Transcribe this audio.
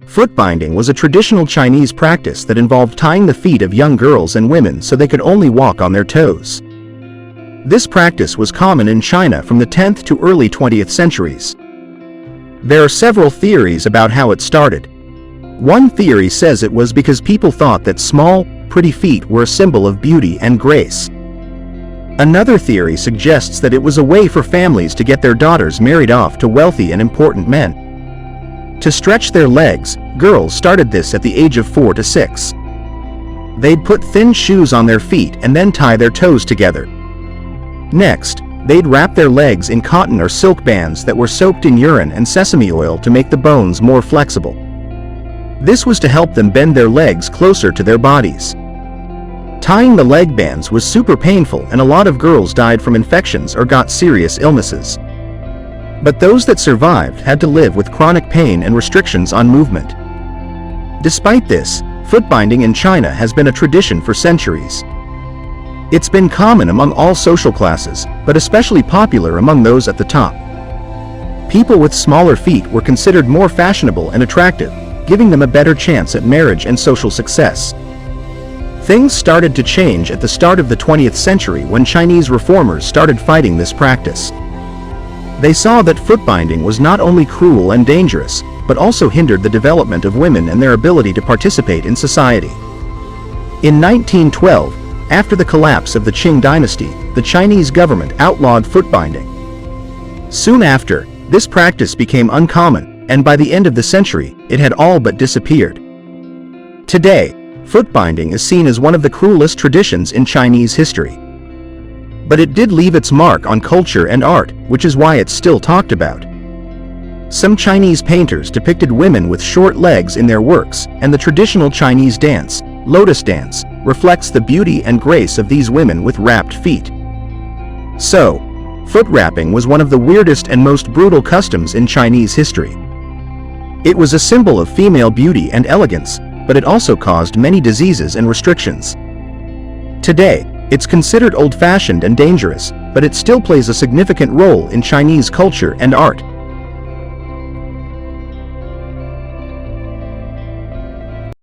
Foot binding was a traditional Chinese practice that involved tying the feet of young girls and women so they could only walk on their toes. This practice was common in China from the 10th to early 20th centuries. There are several theories about how it started. One theory says it was because people thought that small, pretty feet were a symbol of beauty and grace. Another theory suggests that it was a way for families to get their daughters married off to wealthy and important men. To stretch their legs, girls started this at the age of 4 to 6. They'd put thin shoes on their feet and then tie their toes together. Next, they'd wrap their legs in cotton or silk bands that were soaked in urine and sesame oil to make the bones more flexible. This was to help them bend their legs closer to their bodies. Tying the leg bands was super painful, and a lot of girls died from infections or got serious illnesses. But those that survived had to live with chronic pain and restrictions on movement. Despite this, foot binding in China has been a tradition for centuries. It's been common among all social classes, but especially popular among those at the top. People with smaller feet were considered more fashionable and attractive, giving them a better chance at marriage and social success. Things started to change at the start of the 20th century when Chinese reformers started fighting this practice. They saw that foot binding was not only cruel and dangerous, but also hindered the development of women and their ability to participate in society. In 1912, after the collapse of the Qing dynasty, the Chinese government outlawed foot binding. Soon after, this practice became uncommon, and by the end of the century, it had all but disappeared. Today, foot binding is seen as one of the cruelest traditions in Chinese history. But it did leave its mark on culture and art, which is why it's still talked about. Some Chinese painters depicted women with short legs in their works, and the traditional Chinese dance, lotus dance, reflects the beauty and grace of these women with wrapped feet. So, foot wrapping was one of the weirdest and most brutal customs in Chinese history. It was a symbol of female beauty and elegance, but it also caused many diseases and restrictions. Today, it's considered old-fashioned and dangerous, but it still plays a significant role in Chinese culture and art.